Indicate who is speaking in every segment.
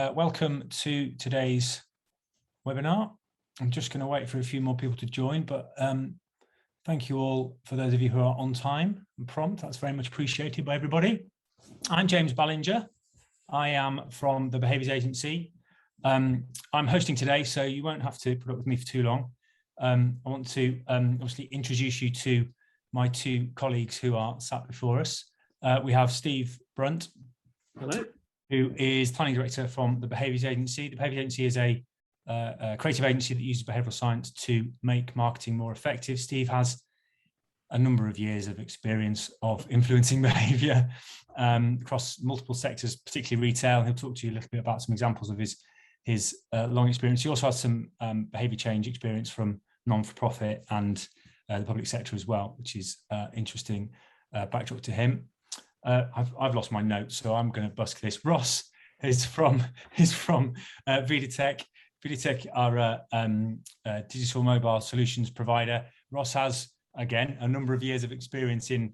Speaker 1: welcome to today's webinar. I'm just going to wait for a few more people to join, but thank you all for those of you who are on time and prompt. That's very much appreciated by everybody. I'm James Ballinger. I am from the Behaviours Agency. I'm hosting today, so you won't have to put up with me for too long. I want to obviously introduce you to my two colleagues who are sat before us. We have Steve Brunt.
Speaker 2: Hello.
Speaker 1: Who is Planning Director from the Behaviours Agency. The Behaviours Agency is a creative agency that uses behavioural science to make marketing more effective. Steve has a number of years of experience of influencing behaviour across multiple sectors, particularly retail. He'll talk to you a little bit about some examples of his long experience. He also has some behaviour change experience from non-for-profit and the public sector as well, which is interesting backdrop to him. I've lost my notes, so I'm going to busk this. Ross is from Vidatech. Vidatech are a digital mobile solutions provider. Ross has, again, a number of years of experience in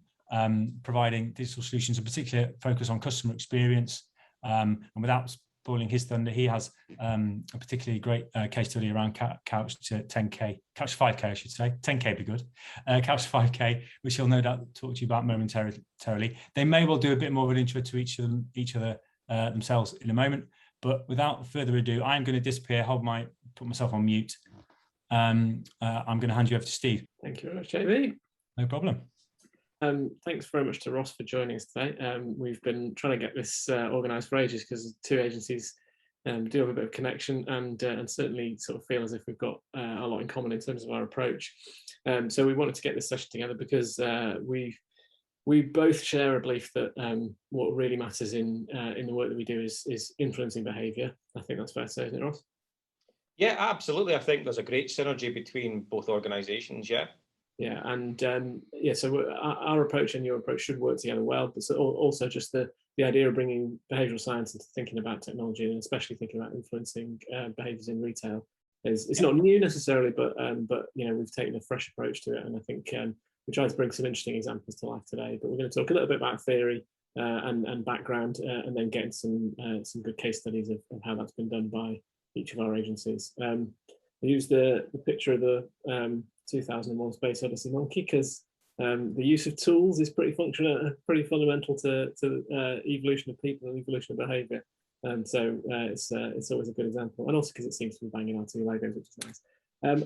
Speaker 1: providing digital solutions, a particular focus on customer experience. And without spoiling his thunder, he has a particularly great case study around Couch to 10K, Couch to 5K, I should say. 10K would be good. Couch to 5K, which he'll no doubt talk to you about momentarily. They may well do a bit more of an intro to each other themselves in a moment. But without further ado, I'm going to disappear, put myself on mute. I'm going to hand you over to Steve.
Speaker 2: Thank you very much, JB.
Speaker 1: No problem.
Speaker 2: Thanks very much to Ross for joining us today. We've been trying to get this organised for ages because two agencies do have a bit of connection and certainly sort of feel as if we've got a lot in common in terms of our approach. So we wanted to get this session together because we both share a belief that what really matters in the work that we do is influencing behaviour. I think that's fair to say, isn't it, Ross?
Speaker 3: Yeah, absolutely. I think there's a great synergy between both organisations. Yeah.
Speaker 2: Yeah, and so our approach and your approach should work together well, but also just the idea of bringing behavioural science into thinking about technology and especially thinking about influencing behaviours in retail it's not new necessarily, but we've taken a fresh approach to it, and I think we tried to bring some interesting examples to life today. But we're going to talk a little bit about theory and background, and then get some good case studies of how that's been done by each of our agencies. I used the picture of the 2001: Space Odyssey monkey because the use of tools is pretty fundamental to evolution of people and evolution of behaviour, and so it's always a good example, and also because it seems to be banging out two Legos, which is nice.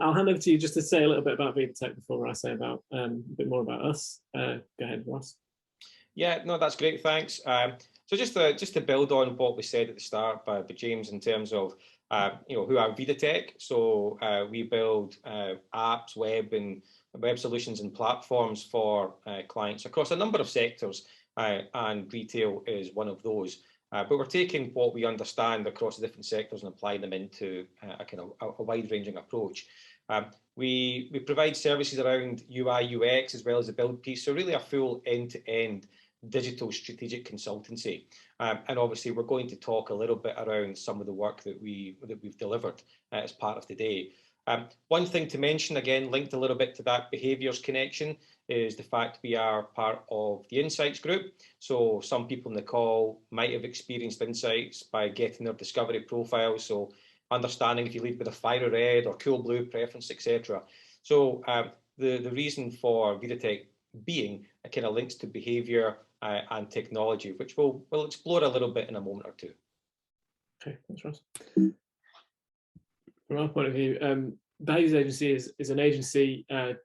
Speaker 2: I'll hand over to you just to say a little bit about Vidatech before I say about a bit more about us. Go ahead, Ross.
Speaker 3: Yeah, no, that's great. Thanks. So just to build on what we said at the start by James in terms of who are Vidatech. So we build apps, web solutions and platforms for clients across a number of sectors, and retail is one of those. But we're taking what we understand across the different sectors and applying them into a wide-ranging approach. We provide services around UI, UX, as well as the build piece. So really a full end-to-end digital strategic consultancy. And obviously we're going to talk a little bit around some of the work that we've delivered as part of today. One thing to mention, again, linked a little bit to that behaviours connection, is the fact we are part of the Insights group. So some people in the call might have experienced insights by getting their discovery profile. So understanding if you lead with a fire red or cool blue preference, etc. So the reason for Vidatech being kind of links to behaviour and technology, which we'll explore a little bit in a moment or two.
Speaker 2: Okay, thanks, Ross. From our point of view, Behaviours Agency is an agency, a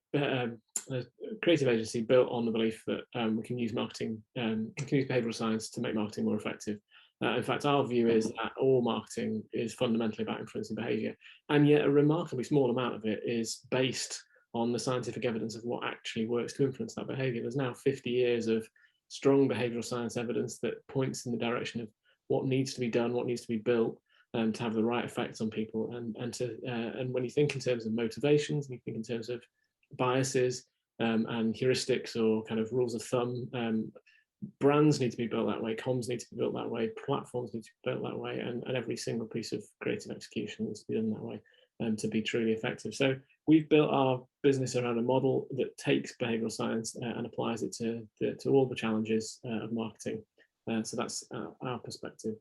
Speaker 2: creative agency built on the belief that we can use behavioural science to make marketing more effective. In fact, our view is that all marketing is fundamentally about influencing behaviour, and yet a remarkably small amount of it is based on the scientific evidence of what actually works to influence that behaviour. There's now 50 years of strong behavioural science evidence that points in the direction of what needs to be done, what needs to be built to have the right effects on people. And when you think in terms of motivations, and you think in terms of biases and heuristics or kind of rules of thumb, brands need to be built that way, comms need to be built that way, platforms need to be built that way, and every single piece of creative execution needs to be done that way to be truly effective. So we've built our business around a model that takes behavioural science and applies it to all the challenges of marketing. So that's our perspective.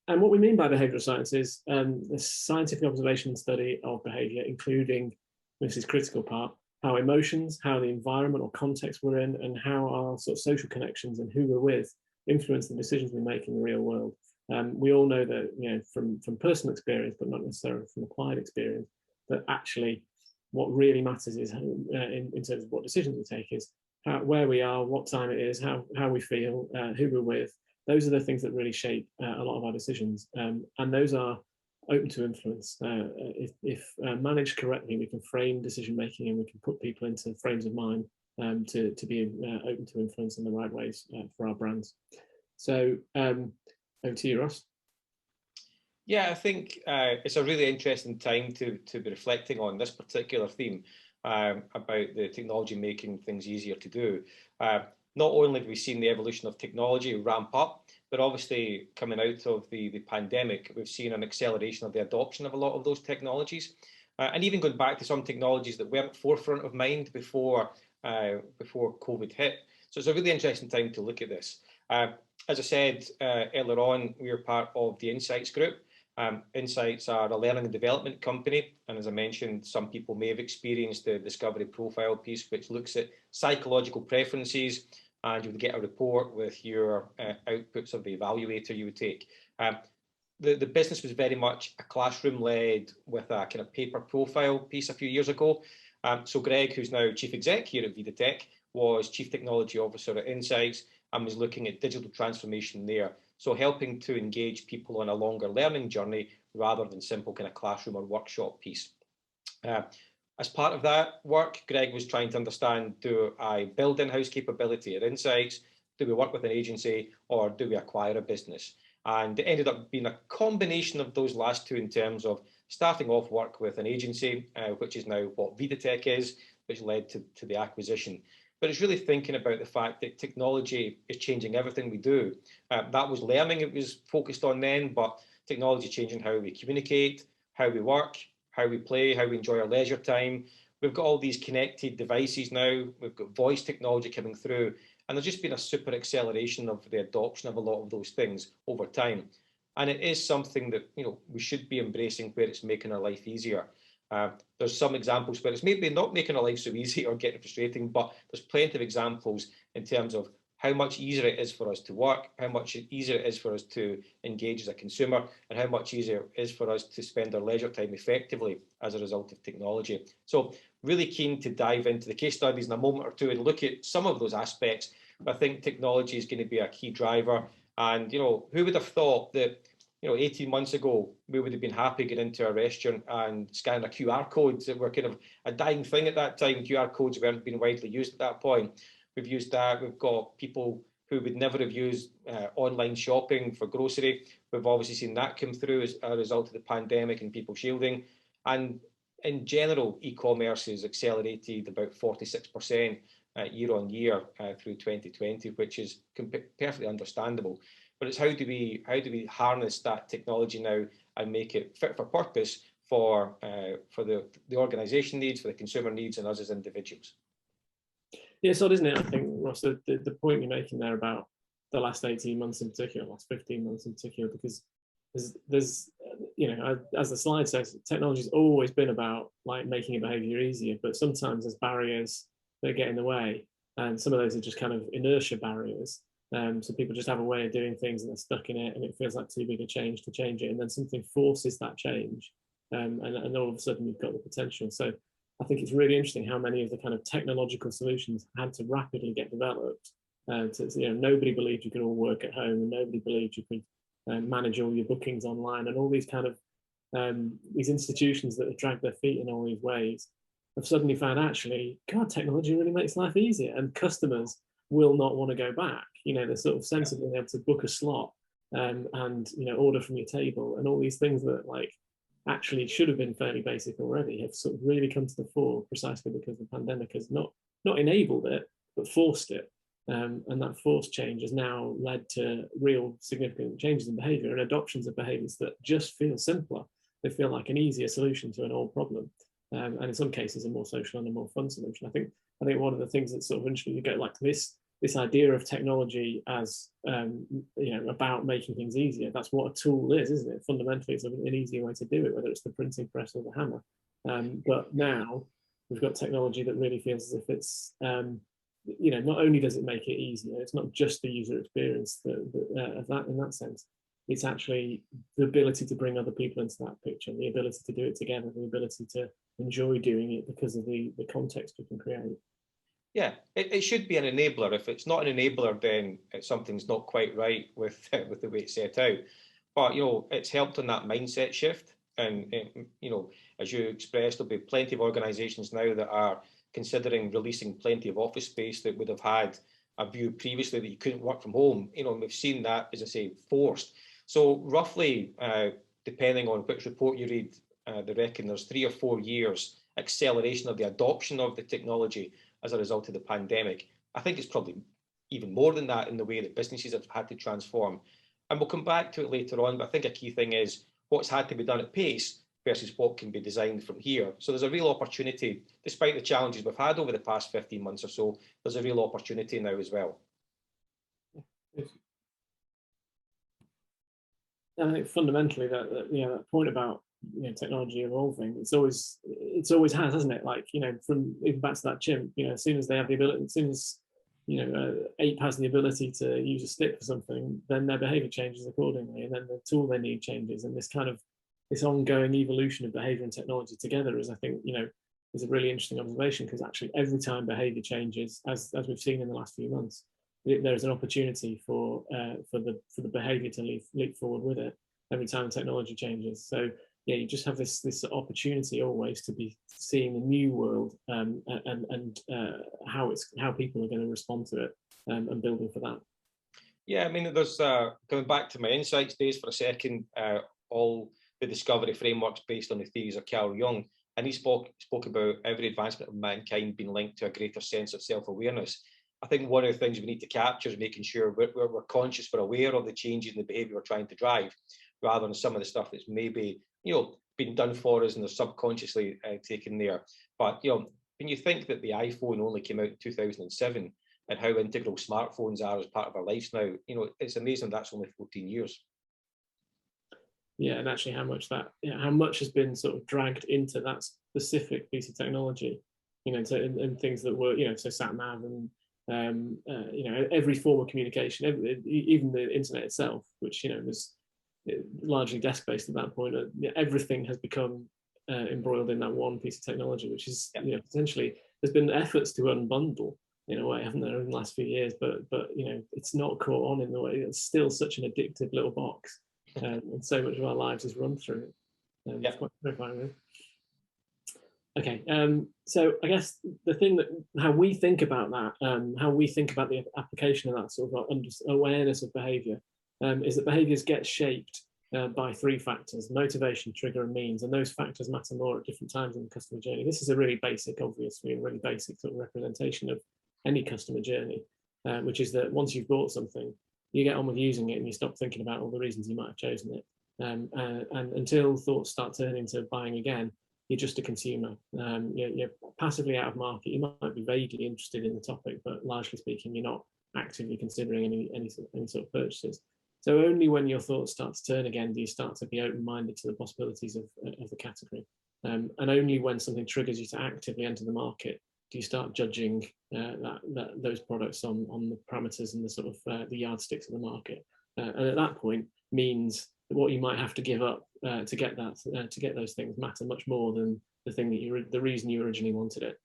Speaker 2: And what we mean by behavioural science is the scientific observation and study of behaviour, including, this is critical part, how emotions, how the environment or context we're in, and how our sort of social connections and who we're with influence the decisions we make in the real world. We all know that, you know, from personal experience, but not necessarily from applied experience, that actually what really matters is in terms of what decisions we take is where we are, what time it is, how we feel, who we're with. Those are the things that really shape a lot of our decisions, and those are open to influence. If managed correctly, we can frame decision making, and we can put people into frames of mind to be open to influence in the right ways for our brands. So over to you, Ross.
Speaker 3: Yeah, I think it's a really interesting time to be reflecting on this particular theme about the technology making things easier to do. Not only have we seen the evolution of technology ramp up, but obviously coming out of the pandemic, we've seen an acceleration of the adoption of a lot of those technologies. And even going back to some technologies that weren't forefront of mind before COVID hit. So it's a really interesting time to look at this. As I said earlier on, we are part of the Insights group. Insights are a learning and development company, and as I mentioned, some people may have experienced the discovery profile piece, which looks at psychological preferences, and you would get a report with your outputs of the evaluator you would take. The business was very much a classroom-led with a kind of paper profile piece a few years ago. So Greg, who's now Chief Exec here at Vidatech, was Chief Technology Officer at Insights and was looking at digital transformation there. So helping to engage people on a longer learning journey rather than simple kind of classroom or workshop piece. As part of that work, Greg was trying to understand, do I build in-house capability at Insights? Do we work with an agency, or do we acquire a business? And it ended up being a combination of those last two in terms of starting off work with an agency, which is now what Vidatech is, which led to the acquisition. But it's really thinking about the fact that technology is changing everything we do. That was learning it was focused on then, but technology changing how we communicate, how we work, how we play, how we enjoy our leisure time. We've got all these connected devices now. We've got voice technology coming through, and there's just been a super acceleration of the adoption of a lot of those things over time. And it is something that, you know, we should be embracing where it's making our life easier. There's some examples where it's maybe not making our life so easy or getting frustrating, but there's plenty of examples in terms of how much easier it is for us to work, how much easier it is for us to engage as a consumer, and how much easier it is for us to spend our leisure time effectively as a result of technology. So really keen to dive into the case studies in a moment or two and look at some of those aspects. But I think technology is going to be a key driver. And, you know, who would have thought that, you know, 18 months ago, we would have been happy getting into a restaurant and scanning a QR code that were kind of a dying thing at that time. QR codes weren't being widely used at that point. We've used that. We've got people who would never have used online shopping for grocery. We've obviously seen that come through as a result of the pandemic and people shielding. And in general, e-commerce has accelerated about 46% year on year through 2020, which is perfectly understandable. But it's how do we harness that technology now and make it fit for purpose for the organisation needs, for the consumer needs, and us as individuals.
Speaker 2: Yeah, so isn't it? I think, Ross, the point you're making there about the last 18 months in particular, last 15 months in particular, because there's you know, as the slide says, technology's always been about like making a behaviour easier, but sometimes there's barriers that get in the way, and some of those are just kind of inertia barriers. So people just have a way of doing things and they're stuck in it, and it feels like too big a change to change it, and then something forces that change, and all of a sudden you've got the potential. So I think it's really interesting how many of the kind of technological solutions had to rapidly get developed. You know, nobody believed you could all work at home, and nobody believed you could manage all your bookings online, and all these kind of these institutions that have dragged their feet in all these ways have suddenly found, actually, God, technology really makes life easier, and customers will not want to go back. You know, the sort of sense of being able to book a slot and, you know, order from your table, and all these things that like actually should have been fairly basic already have sort of really come to the fore, precisely because the pandemic has not enabled it, but forced it. And that forced change has now led to real significant changes in behaviour and adoptions of behaviours that just feel simpler. They feel like an easier solution to an old problem. And in some cases, a more social and a more fun solution. I think one of the things that's sort of interesting, you go like this this idea of technology as about making things easier. That's what a tool is, isn't it? Fundamentally, it's an easier way to do it, whether it's the printing press or the hammer. But now we've got technology that really feels as if it's not only does it make it easier, it's not just the user experience of that in that sense. It's actually the ability to bring other people into that picture, the ability to do it together, the ability to enjoy doing it because of the context we can create.
Speaker 3: Yeah, it should be an enabler. If it's not an enabler, then something's not quite right with the way it's set out. But it's helped on that mindset shift. And as you expressed, there'll be plenty of organisations now that are considering releasing plenty of office space that would have had a view previously that you couldn't work from home. And we've seen that, as I say, forced. So roughly, depending on which report you read, they reckon there's 3 or 4 years acceleration of the adoption of the technology as a result of the pandemic. I think it's probably even more than that in the way that businesses have had to transform. And we'll come back to it later on, but I think a key thing is what's had to be done at pace versus what can be designed from here. So there's a real opportunity, despite the challenges we've had over the past 15 months or so, there's a real opportunity now as well.
Speaker 2: I think fundamentally that point about technology evolving, it's always has, hasn't it? Like from even back to that chimp, as soon as they have the ability, as soon as ape has the ability to use a stick for something, then their behavior changes accordingly, and then the tool they need changes, and this ongoing evolution of behavior and technology together is, I think, is a really interesting observation, because actually every time behavior changes, as we've seen in the last few months, there's an opportunity for the behavior to leap forward with it every time technology changes. So yeah, you just have this opportunity always to be seeing a new world and how people are going to respond to it and building for that.
Speaker 3: Yeah, I mean, there's coming back to my insights days for a second. All the discovery frameworks based on the theories of Carl Jung, and he spoke about every advancement of mankind being linked to a greater sense of self-awareness. I think one of the things we need to capture is making sure we're conscious, we're aware of the changes in the behaviour we're trying to drive, rather than some of the stuff that's maybe been done for us and they're subconsciously taken there. But when you think that the iPhone only came out in 2007 and how integral smartphones are as part of our lives now, it's amazing that's only 14 years.
Speaker 2: Yeah, and actually how much has been sort of dragged into that specific piece of technology, and things that were, so sat nav and every form of communication, even the internet itself, which was largely desk-based at that point. Everything has become embroiled in that one piece of technology, which is potentially, there's been efforts to unbundle in a way, haven't there, in the last few years, but it's not caught on in the way. It's still such an addictive little box, and so much of our lives is run through it. It's quite terrifying, really. Okay, so I guess the thing that how we think about that, how we think about the application of that sort of awareness of behaviour, is that behaviours get shaped by 3 factors: motivation, trigger, and means, and those factors matter more at different times in the customer journey. This is a really basic, obviously, a really basic sort of representation of any customer journey, which is that once you've bought something, you get on with using it and you stop thinking about all the reasons you might have chosen it. And until thoughts start turning to buying again, you're just a consumer. You're passively out of market. You might be vaguely interested in the topic, but largely speaking, you're not actively considering any sort of purchases. So only when your thoughts start to turn again do you start to be open-minded to the possibilities of the category. And only when something triggers you to actively enter the market do you start judging those products on the parameters and the sort of the yardsticks of the market. And at that point means that what you might have to give up to get those things matter much more than the reason you originally wanted it.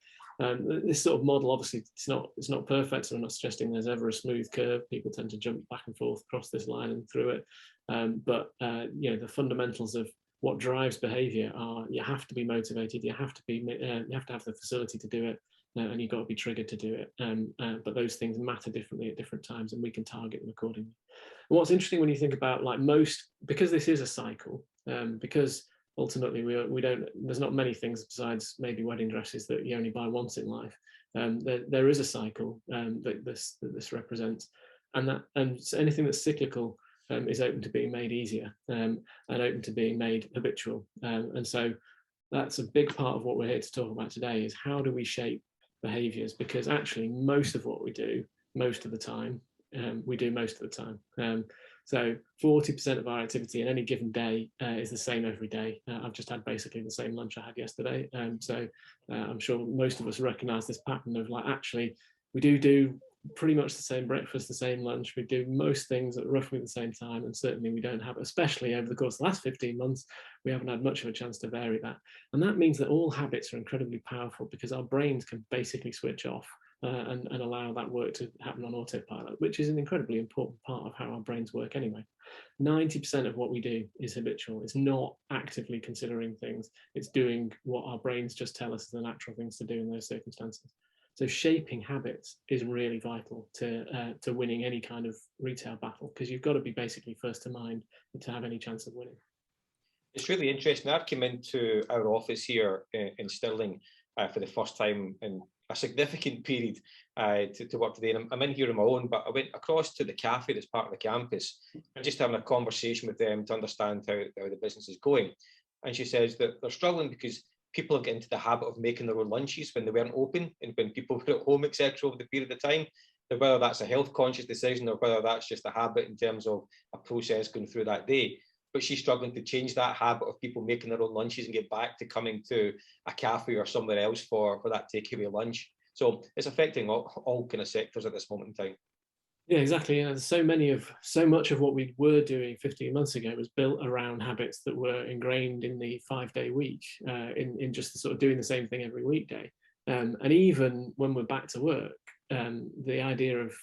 Speaker 2: This sort of model, obviously, it's not perfect, so I'm not suggesting there's ever a smooth curve. People tend to jump back and forth across this line and through it. But the fundamentals of what drives behaviour are: you have to be motivated, you have to have the facility to do it, and you've got to be triggered to do it. But those things matter differently at different times, and we can target them accordingly. And what's interesting when you think about because this is a cycle, because ultimately we don't, there's not many things besides maybe wedding dresses that you only buy once in life. There is a cycle that this represents, and so anything that's cyclical is open to being made easier and open to being made habitual. And so that's a big part of what we're here to talk about today, is how do we shape behaviours, because actually most of what we do most of the time, we do most of the time. So 40% of our activity in any given day is the same every day. I've just had basically the same lunch I had yesterday. So I'm sure most of us recognize this pattern of like, actually, we do pretty much the same breakfast, the same lunch. We do most things at roughly the same time. And certainly we don't have, especially over the course of the last 15 months, we haven't had much of a chance to vary that. And that means that all habits are incredibly powerful because our brains can basically switch off and allow that work to happen on autopilot, which is an incredibly important part of how our brains work anyway. 90% of what we do is habitual. It's not actively considering things. It's doing what our brains just tell us are the natural things to do in those circumstances. So shaping habits is really vital to winning any kind of retail battle, because you've got to be basically first to mind to have any chance of winning.
Speaker 3: It's really interesting. I've come into our office here in Stirling for the first time in a significant period to work today. And I'm in here on my own, but I went across to the cafe that's part of the campus and just having a conversation with them to understand how the business is going. And she says that they're struggling because people have got into the habit of making their own lunches when they weren't open and when people were at home, etc., over the period of time. Now, whether that's a health conscious decision or whether that's just a habit in terms of a process going through that day. But she's struggling to change that habit of people making their own lunches and get back to coming to a cafe or somewhere else for that takeaway lunch. So it's affecting all kind of sectors at this moment in time.
Speaker 2: Yeah, exactly. And so much of what we were doing 15 months ago was built around habits that were ingrained in the 5-day week, in just sort of doing the same thing every weekday. And even when we're back to work, the idea of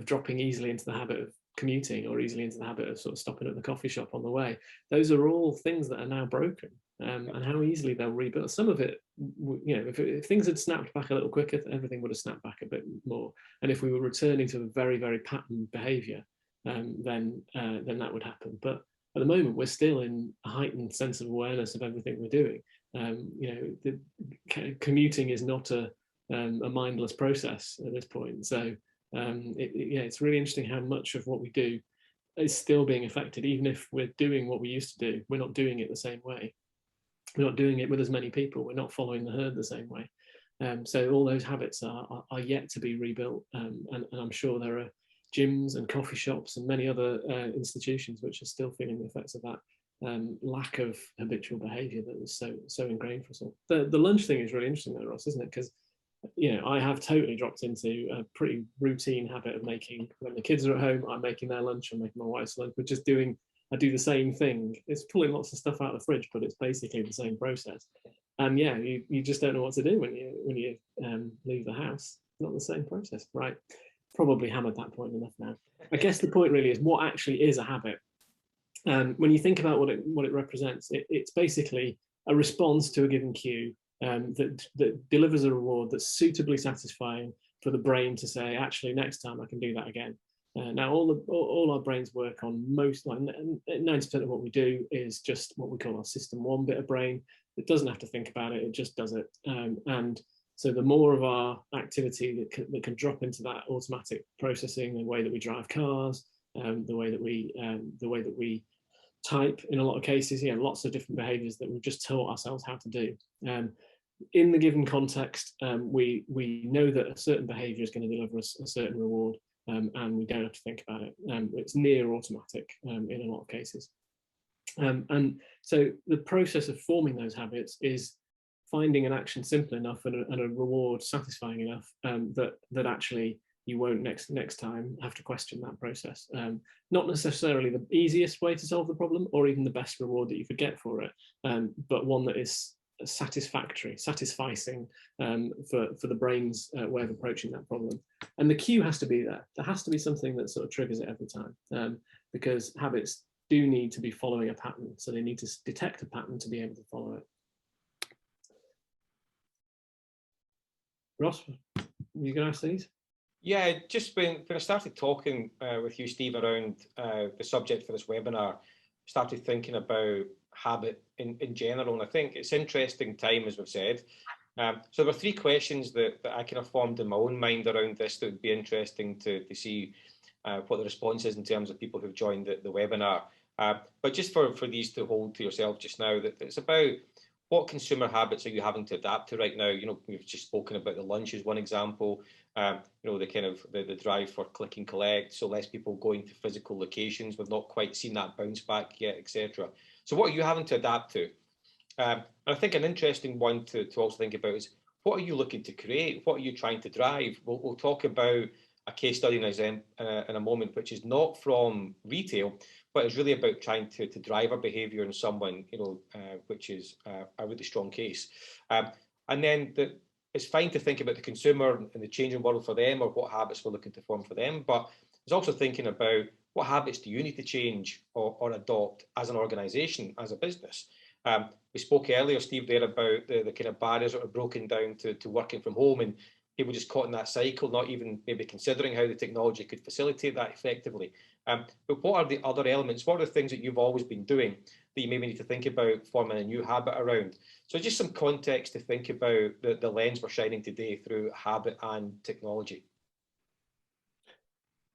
Speaker 2: dropping easily into the habit of commuting or easily into the habit of sort of stopping at the coffee shop on the way, those are all things that are now broken. And how easily they'll rebuild. Some of it, if things had snapped back a little quicker, everything would have snapped back a bit more. And if we were returning to a very, very patterned behaviour, then that would happen. But at the moment, we're still in a heightened sense of awareness of everything we're doing. Commuting is not a mindless process at this point. So it's really interesting how much of what we do is still being affected, even if we're doing what we used to do. We're not doing it the same way. We're not doing it with as many people. We're not following the herd the same way. So all those habits are yet to be rebuilt. And I'm sure there are gyms and coffee shops and many other institutions which are still feeling the effects of that lack of habitual behaviour that was so ingrained for us all. The lunch thing is really interesting though, Ross, isn't it? Because I have totally dropped into a pretty routine habit of making, when the kids are at home, I'm making their lunch, I'm making my wife's lunch. We're just I do the same thing. It's pulling lots of stuff out of the fridge, but it's basically the same process. And you just don't know what to do when you leave the house. It's not the same process, right? Probably hammered that point enough now. I guess the point really is what actually is a habit. When you think about what it represents, it's basically a response to a given cue that delivers a reward that's suitably satisfying for the brain to say, actually, next time I can do that again. Now, all our brains work on 90% of what we do is just what we call our system 1 bit of brain. It doesn't have to think about it; it just does it. And so, the more of our activity that can drop into that automatic processing, the way that we drive cars, the way that we type, in a lot of cases, lots of different behaviours that we've just taught ourselves how to do. In the given context, we know that a certain behaviour is going to deliver us a certain reward. And we don't have to think about it. It's near automatic in a lot of cases. And so the process of forming those habits is finding an action simple enough and a reward satisfying enough that actually you won't next time have to question that process. Not necessarily the easiest way to solve the problem or even the best reward that you could get for it, but one that is satisfying for the brain's way of approaching that problem. And the cue has to be there. There has to be something that sort of triggers it every time, because habits do need to be following a pattern. So they need to detect a pattern to be able to follow it. Ross, you going to ask these?
Speaker 3: Yeah, just when I started talking with you, Steve, around the subject for this webinar, started thinking about habit in general, and I think it's interesting time, as we've said. So there were 3 questions that I kind of formed in my own mind around this that would be interesting to see what the response is in terms of people who've joined the webinar. But just for these to hold to yourself just now, that it's about what consumer habits are you having to adapt to right now? You know, we've just spoken about the lunch as one example. You know, the kind of the drive for click and collect, so less people going to physical locations. We've not quite seen that bounce back yet, etc. So what are you having to adapt to? And I think an interesting one to also think about is, what are you looking to create? What are you trying to drive? We'll talk about a case study in a moment, which is not from retail, but it's really about trying to drive a behaviour in someone, you know, which is a really strong case. And then it's fine to think about the consumer and the changing world for them, or what habits we're looking to form for them, but it's also thinking about what habits do you need to change or adopt as an organisation, as a business. We spoke earlier, Steve, there about the kind of barriers that are broken down to working from home, and people just caught in that cycle, not even maybe considering how the technology could facilitate that effectively. But what are the other elements? What are the things that you've always been doing that you maybe need to think about forming a new habit around? So just some context to think about the lens we're shining today through habit and technology.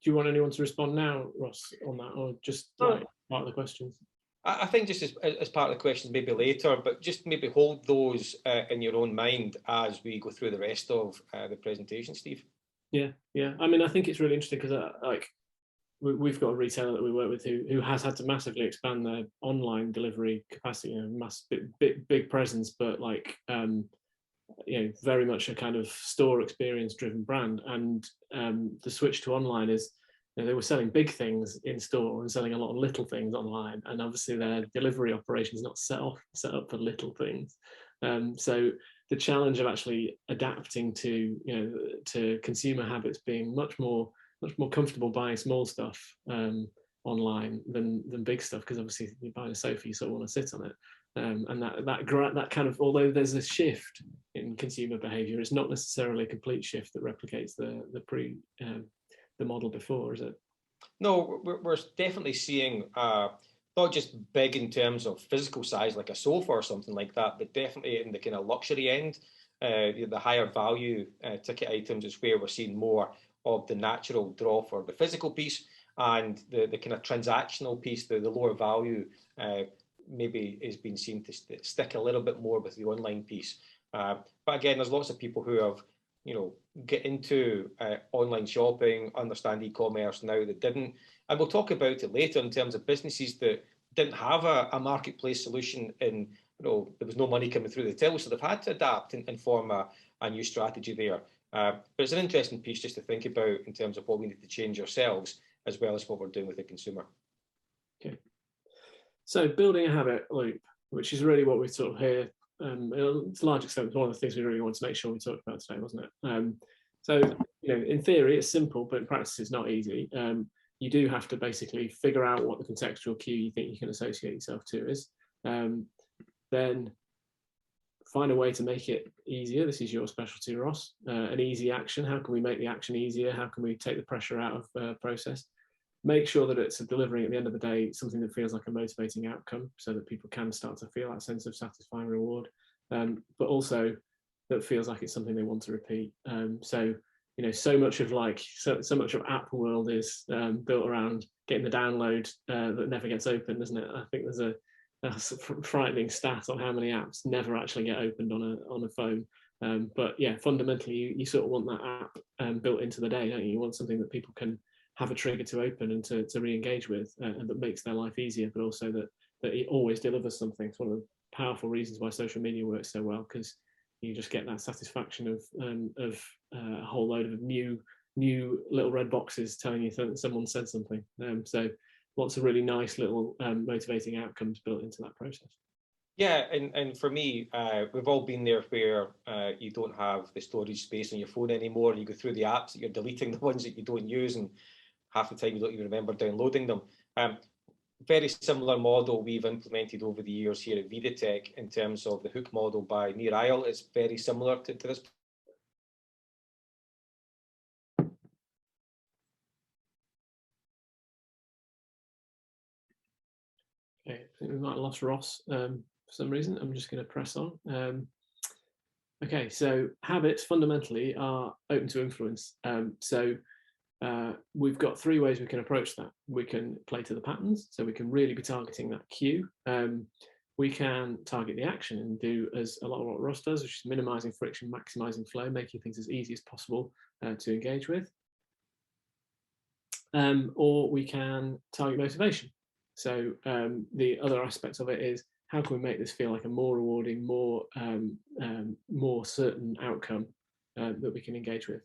Speaker 2: Do you want anyone to respond now, Ross, on that, or just like part of the questions?
Speaker 3: I think just as part of the questions maybe later, but just maybe hold those in your own mind as we go through the rest of the presentation, Steve.
Speaker 2: Yeah. I mean, I think it's really interesting because like we've got a retailer that we work with who has had to massively expand their online delivery capacity, you know, big presence, but like you know, very much a kind of store experience driven brand, and the switch to online is, you know, they were selling big things in store and selling a lot of little things online, and obviously their delivery operation is not set up for little things. So the challenge of actually adapting to, you know, to consumer habits being much more comfortable buying small stuff online than big stuff, because obviously you're buying a sofa, you sort of want to sit on it. And that kind of, although there's a shift in consumer behaviour, it's not necessarily a complete shift that replicates the model before, is it?
Speaker 3: No, we're definitely seeing not just big in terms of physical size, like a sofa or something like that, but definitely in the kind of luxury end, the higher value ticket items is where we're seeing more of the natural draw for the physical piece, and the kind of transactional piece, the lower value, maybe is being seen to stick a little bit more with the online piece. But again, there's lots of people who have, you know, get into online shopping, understand e-commerce now that didn't. And we'll talk about it later in terms of businesses that didn't have a marketplace solution, and, you know, there was no money coming through the till, so they've had to adapt and form a new strategy there. But it's an interesting piece just to think about in terms of what we need to change ourselves, as well as what we're doing with the consumer.
Speaker 2: Okay. So building a habit loop, which is really what we sort of hear, to a large extent, one of the things we really want to make sure we talked about today, wasn't it? So, you know, in theory, it's simple, but in practice, it's not easy. You do have to basically figure out what the contextual cue you think you can associate yourself to is. Then find a way to make it easier. This is your specialty, Ross. An easy action. How can we make the action easier? How can we take the pressure out of the process? Make sure that it's delivering at the end of the day something that feels like a motivating outcome, so that people can start to feel that sense of satisfying reward, but also that feels like it's something they want to repeat. So, you know, so much of app world is built around getting the download that never gets opened, isn't it? I think there's a frightening stat on how many apps never actually get opened on a phone. But yeah, fundamentally, you sort of want that app built into the day, don't you? You want something that people can have a trigger to open and to re-engage with, and that makes their life easier, but also that it always delivers something. It's one of the powerful reasons why social media works so well, because you just get that satisfaction of a whole load of new little red boxes telling you that someone said something. So lots of really nice little motivating outcomes built into that process.
Speaker 3: Yeah, and for me, we've all been there where you don't have the storage space on your phone anymore. You go through the apps that you're deleting, the ones that you don't use, and half the time you don't even remember downloading them. Very similar model we've implemented over the years here at Vidatech in terms of the hook model by Near Isle. It's very similar to this.
Speaker 2: Okay, I think we might have lost Ross for some reason. I'm just going to press on. Okay, so habits fundamentally are open to influence. We've got three ways we can approach that. We can play to the patterns, so we can really be targeting that cue. we can target the action and do as a lot of what Ross does, which is minimizing friction, maximizing flow, making things as easy as possible to engage with. Or we can target motivation. So the other aspect of it is, how can we make this feel like a more rewarding, more certain outcome that we can engage with?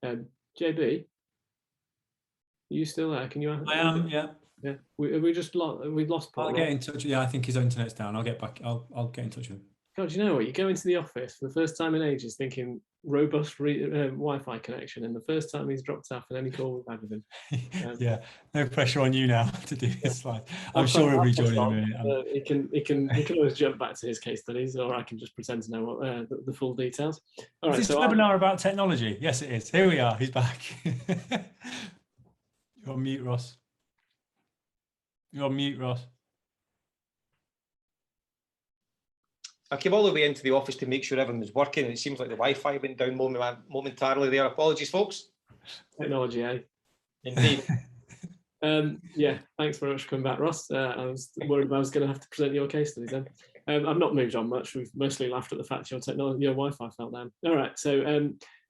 Speaker 2: JB, are you still there? Can you?
Speaker 1: I am, yeah.
Speaker 2: Yeah, we've lost Paul.
Speaker 1: I'll get in touch. Yeah, I think his internet's down. I'll get back. I'll get in touch with him.
Speaker 2: God, you know what? You go into the office for the first time in ages thinking robust Wi-Fi connection, and the first time he's dropped off in any call we've had with him.
Speaker 1: Yeah, no pressure on you now to do his slide. I'm sure he'll rejoin in a minute.
Speaker 2: He can always jump back to his case studies, or I can just pretend to know what, the full details. All right,
Speaker 1: is this webinar about technology? Yes, it is. Here we are. He's back. You're on mute, Ross. You're on mute, Ross.
Speaker 3: I came all the way into the office to make sure everything was working, and it seems like the Wi-Fi went down momentarily there. Apologies, folks.
Speaker 2: Technology, eh?
Speaker 3: Indeed.
Speaker 2: Yeah, thanks very much for coming back, Ross. I was worried I was going to have to present your case studies then. I've not moved on much. We've mostly laughed at the fact your Wi-Fi fell down. All right,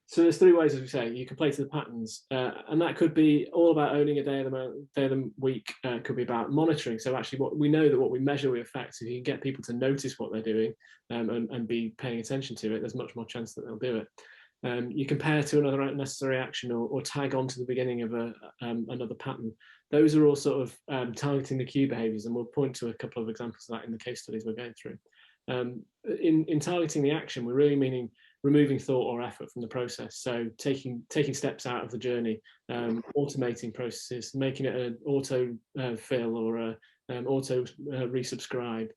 Speaker 2: so there's three ways, as we say, you can play to the patterns, and that could be all about owning a day of the week. Could be about monitoring. So actually, what we know that what we measure we affect. So if you can get people to notice what they're doing and be paying attention to it, there's much more chance that they'll do it. You compare to another necessary action or tag on to the beginning of another pattern. Those are all sort of targeting the cue behaviours, and we'll point to a couple of examples of that in the case studies we're going through. In targeting the action, we're really meaning removing thought or effort from the process. So taking steps out of the journey, automating processes, making it an auto fill or an auto resubscribe,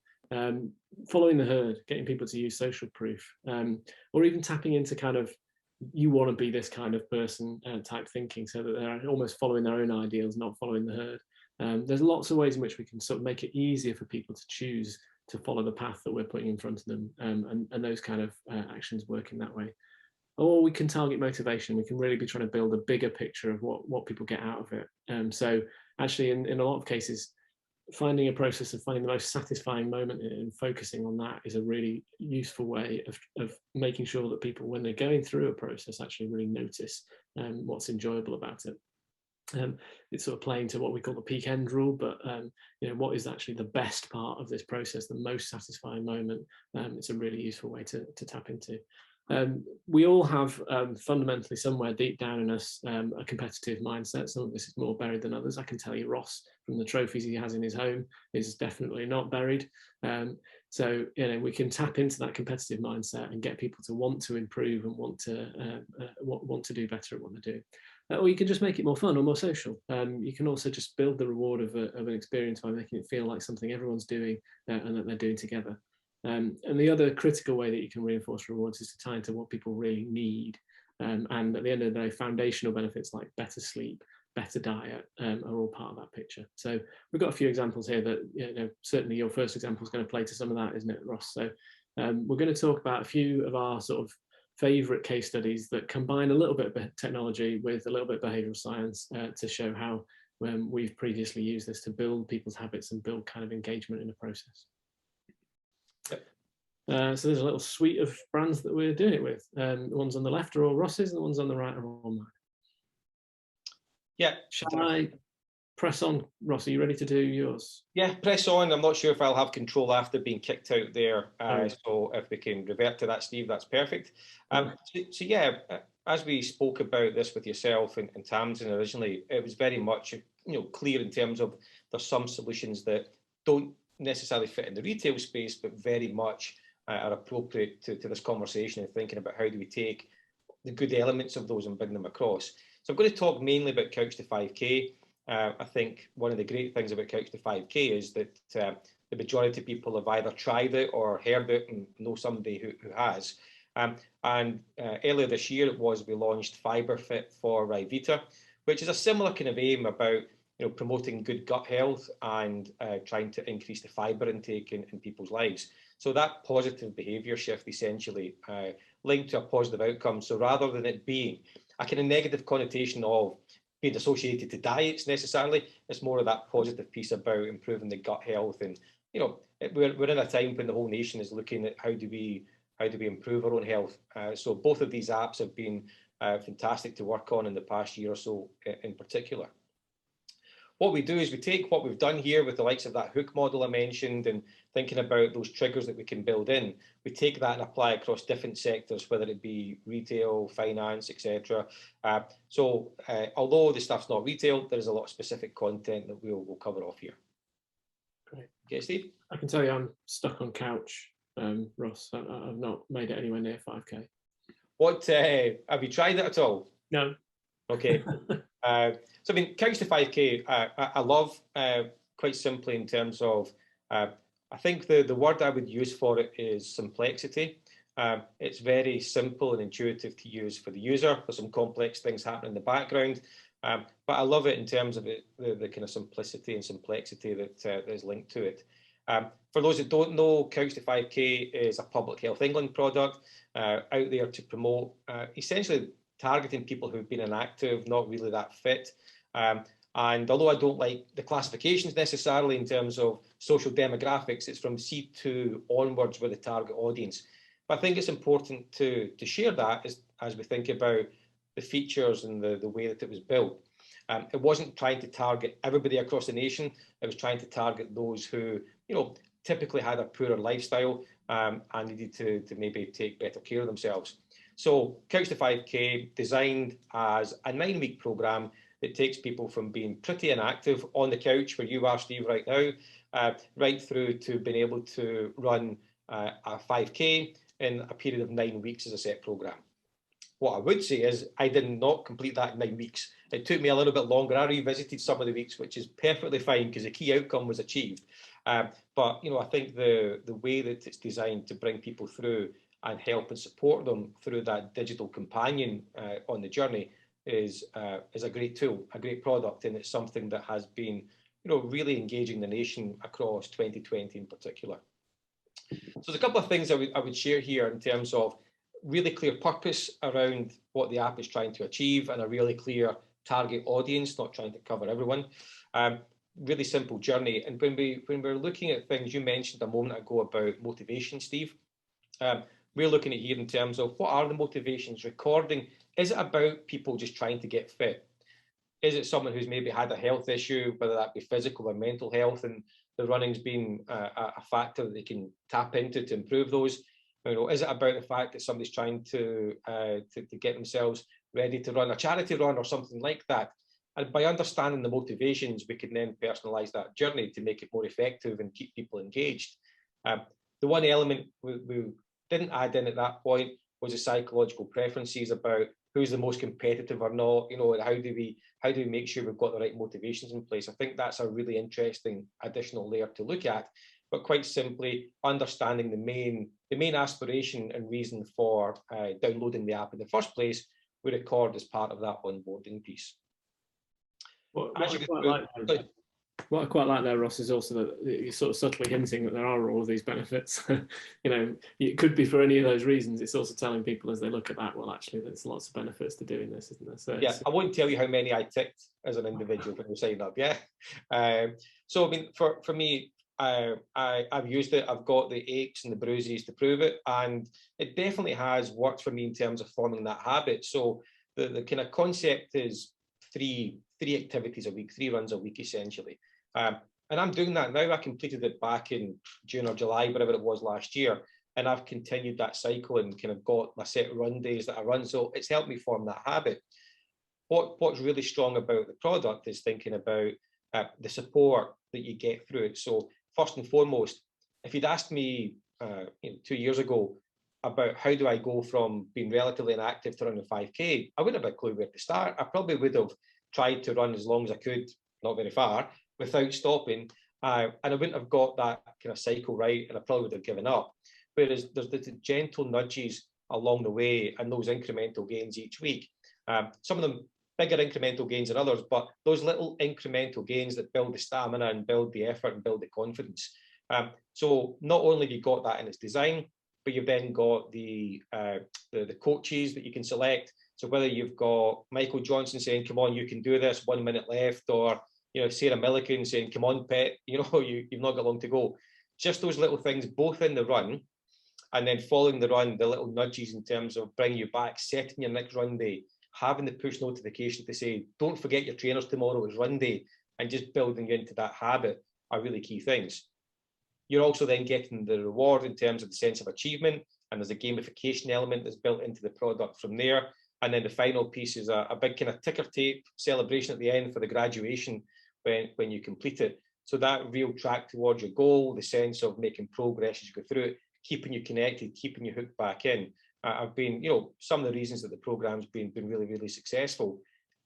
Speaker 2: following the herd, getting people to use social proof, or even tapping into kind of, you want to be this kind of person type thinking, so that they're almost following their own ideals, not following the herd. There's lots of ways in which we can sort of make it easier for people to choose to follow the path that we're putting in front of them, and those kind of actions work in that way. Or we can target motivation. We can really be trying to build a bigger picture of what people get out of it. So actually, in a lot of cases, finding a process of finding the most satisfying moment and focusing on that is a really useful way of making sure that people, when they're going through a process, actually really notice what's enjoyable about it. It's sort of playing to what we call the peak end rule, but what is actually the best part of this process, the most satisfying moment. It's a really useful way to tap into. We all have fundamentally somewhere deep down in us a competitive mindset. Some of this is more buried than others. I can tell you Ross, from the trophies he has in his home, is definitely not buried. So we can tap into that competitive mindset and get people to want to improve and want to do better at what they're doing. Or you can just make it more fun or more social. You can also just build the reward of an experience by making it feel like something everyone's doing and that they're doing together. And the other critical way that you can reinforce rewards is to tie into what people really need. And at the end of the day, foundational benefits like better sleep, better diet are all part of that picture. So we've got a few examples here that, certainly your first example is going to play to some of that, isn't it, Ross? So we're going to talk about a few of our sort of favorite case studies that combine a little bit of technology with a little bit of behavioral science to show how we've previously used this to build people's habits and build kind of engagement in a process. So there's a little suite of brands that we're doing it with. The ones on the left are all Ross's, and the ones on the right are all mine.
Speaker 3: Yeah.
Speaker 2: Shall I press on, Ross? Are you ready to do yours?
Speaker 3: Yeah, press on. I'm not sure if I'll have control after being kicked out there. So if we can revert to that, Steve, that's perfect. So yeah, as we spoke about this with yourself and Tamsin originally, it was very much clear in terms of there's some solutions that don't necessarily fit in the retail space, but very much are appropriate to this conversation and thinking about how do we take the good elements of those and bring them across. So I'm going to talk mainly about Couch to 5K. I think one of the great things about Couch to 5K is that the majority of people have either tried it or heard it and know somebody who has. Earlier this year we launched FiberFit for Vita, which is a similar kind of aim about promoting good gut health and trying to increase the fibre intake in people's lives. So that positive behaviour shift essentially linked to a positive outcome. So rather than it being a kind of negative connotation of being associated to diets necessarily. It's more of that positive piece about improving the gut health. And, you know, we're in a time when the whole nation is looking at how do we improve our own health. So both of these apps have been fantastic to work on in the past year or so in particular. What we do is we take what we've done here with the likes of that hook model I mentioned and thinking about those triggers that we can build in. We take that and apply across different sectors, whether it be retail, finance, etc. Although the stuff's not retail, there is a lot of specific content that we'll cover off here.
Speaker 2: Great.
Speaker 3: Okay, Steve?
Speaker 2: I can tell you I'm stuck on couch, Ross. I've not made it anywhere near 5K.
Speaker 3: What have you tried it at all?
Speaker 2: No.
Speaker 3: Okay. So I mean, couch to 5K, I love quite simply in terms of, I think the word I would use for it is simplicity. It's very simple and intuitive to use for the user. There's some complex things happening in the background, but I love it in terms of the kind of simplicity and complexity that is linked to it. For those that don't know, Couch to 5K is a Public Health England product out there to promote essentially targeting people who've been inactive, not really that fit. And although I don't like the classifications necessarily in terms of social demographics, it's from C2 onwards with the target audience. But I think it's important to share that as we think about the features and the way that it was built. It wasn't trying to target everybody across the nation. It was trying to target those who, you know, typically had a poorer lifestyle and needed to maybe take better care of themselves. So Couch to 5K, designed as a 9-week program that takes people from being pretty inactive on the couch where you are, Steve, right now, right through to being able to run a 5K in a period of 9 weeks as a set program. What I would say is I did not complete that in 9 weeks. It took me a little bit longer. I revisited some of the weeks, which is perfectly fine because the key outcome was achieved. But, you know, I think the way that it's designed to bring people through and help and support them through that digital companion on the journey is a great tool, a great product, and it's something that has been, you know, really engaging the nation across 2020 in particular. So there's a couple of things I would share here in terms of really clear purpose around what the app is trying to achieve and a really clear target audience, not trying to cover everyone. Really simple journey. And when we're looking at things, you mentioned a moment ago about motivation, Steve. We're looking at here in terms of what are the motivations? Recording, is it about people just trying to get fit? Is it someone who's maybe had a health issue, whether that be physical or mental health, and the running's been a factor that they can tap into to improve those? You know, is it about the fact that somebody's trying to get themselves ready to run a charity run or something like that? And by understanding the motivations, we can then personalize that journey to make it more effective and keep people engaged. The one element we didn't add in at that point was the psychological preferences about who's the most competitive or not, you know, and how do we make sure we've got the right motivations in place? I think that's a really interesting additional layer to look at. But quite simply, understanding the main aspiration and reason for downloading the app in the first place, we record as part of that onboarding piece.
Speaker 2: What I quite like there, Ross, is also that you're sort of subtly hinting that there are all of these benefits. You know, it could be for any of those reasons. It's also telling people as they look at that, well, actually, there's lots of benefits to doing this, isn't there? So
Speaker 3: yeah, I won't tell you how many I ticked as an individual when you sign up. Yeah. So I mean, for me, I've used it. I've got the aches and the bruises to prove it, and it definitely has worked for me in terms of forming that habit. So the kind of concept is three activities a week, 3 runs a week, essentially. And I'm doing that now. I completed it back in June or July, whatever it was last year, and I've continued that cycle and kind of got my set run days that I run. So it's helped me form that habit. What's really strong about the product is thinking about the support that you get through it. So first and foremost, if you'd asked me 2 years ago about how do I go from being relatively inactive to running 5K, I wouldn't have a clue where to start. I probably would have tried to run as long as I could, not very far, without stopping, and I wouldn't have got that kind of cycle right, and I probably would have given up. Whereas there's the gentle nudges along the way and those incremental gains each week. Some of them bigger incremental gains than others, but those little incremental gains that build the stamina and build the effort and build the confidence. So not only have you got that in its design, but you've then got the coaches that you can select. So whether you've got Michael Johnson saying, come on, you can do this, 1 minute left, or Sarah Millican saying, come on, Pet, you've not got long to go. Just those little things, both in the run, and then following the run, the little nudges in terms of bringing you back, setting your next run day, having the push notification to say, don't forget your trainers tomorrow is run day, and just building into that habit are really key things. You're also then getting the reward in terms of the sense of achievement, and there's a gamification element that's built into the product from there. And then the final piece is a big kind of ticker tape celebration at the end for the graduation when you complete it. So that real track towards your goal, the sense of making progress as you go through it, keeping you connected, keeping you hooked back in, have been, some of the reasons that the program's been really, really successful.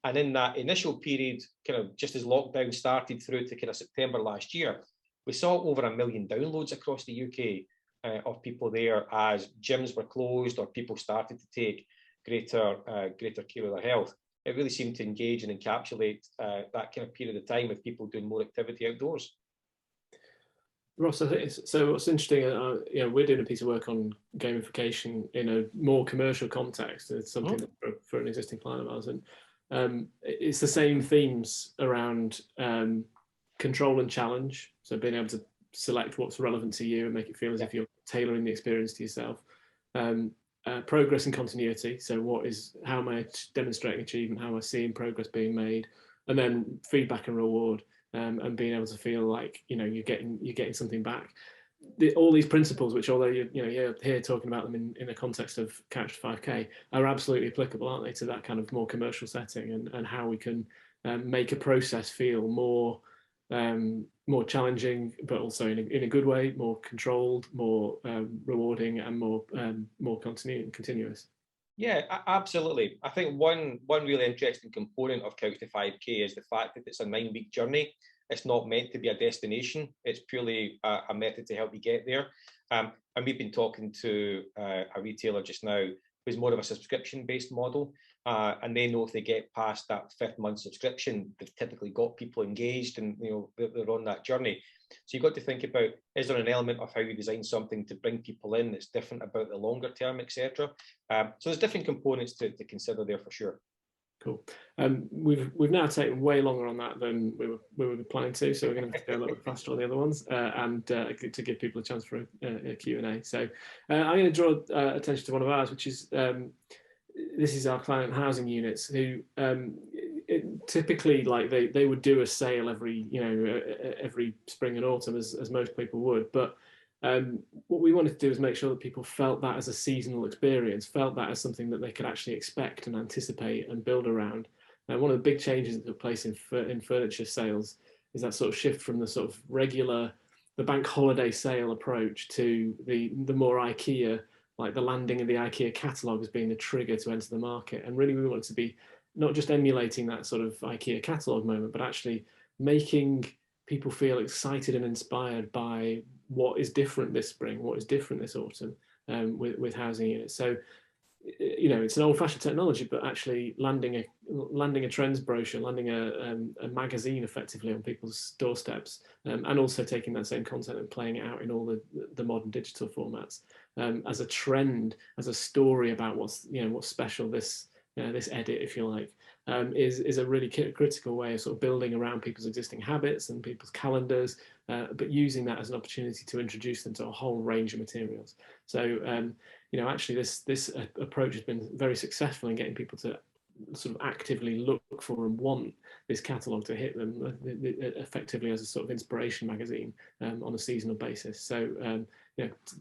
Speaker 3: And in that initial period, kind of just as lockdown started through to kind of September last year, we saw over 1 million downloads across the UK of people there as gyms were closed or people started to take greater care of their health. It really seemed to engage and encapsulate that kind of period of time with people doing more activity outdoors.
Speaker 2: Ross, I think so. What's interesting, we're doing a piece of work on gamification in a more commercial context. It's something that for an existing client of ours, and it's the same themes around control and challenge. So being able to select what's relevant to you and make it feel as if you're tailoring the experience to yourself. Progress and continuity. So how am I demonstrating achievement? How am I seeing progress being made? And then feedback and reward, and being able to feel like you're getting something back. All these principles, which although you're here talking about them in the context of Couch to 5K, are absolutely applicable, aren't they, to that kind of more commercial setting and how we can make a process feel more challenging, but also in a good way, more controlled, more rewarding, and more continuous.
Speaker 3: Yeah, absolutely. I think one really interesting component of Couch to 5K is the fact that it's a 9-week journey. It's not meant to be a destination. It's purely a method to help you get there. And we've been talking to a retailer just now who's more of a subscription-based model. And they know if they get past that 5th month subscription, they've typically got people engaged and they're on that journey. So you've got to think about, is there an element of how you design something to bring people in that's different about the longer term, etc. So there's different components to consider there for sure.
Speaker 2: Cool. We've now taken way longer on that than we were planning to, so we're going to have to go a little bit faster on the other ones, and to give people a chance for a Q&A. So I'm going to draw attention to one of ours, which is this is our client housing units who typically, like, they would do a sale every spring and autumn, as most people would, but what we wanted to do is make sure that people felt that as a seasonal experience, felt that as something that they could actually expect and anticipate and build around. And one of the big changes that took place in furniture sales is that sort of shift from the sort of the bank holiday sale approach to the more IKEA, like the landing of the IKEA catalogue as being the trigger to enter the market. And really we wanted to be not just emulating that sort of IKEA catalogue moment, but actually making people feel excited and inspired by what is different this spring, what is different this autumn with housing units. So, it's an old-fashioned technology, but actually landing a trends brochure, landing a magazine effectively on people's doorsteps, and also taking that same content and playing it out in all the modern digital formats as a trend, as a story about what's special this edit, if you like, is a really critical way of sort of building around people's existing habits and people's calendars, but using that as an opportunity to introduce them to a whole range of materials. So, actually this approach has been very successful in getting people to sort of actively look for and want this catalogue to hit them effectively as a sort of inspiration magazine on a seasonal basis. So,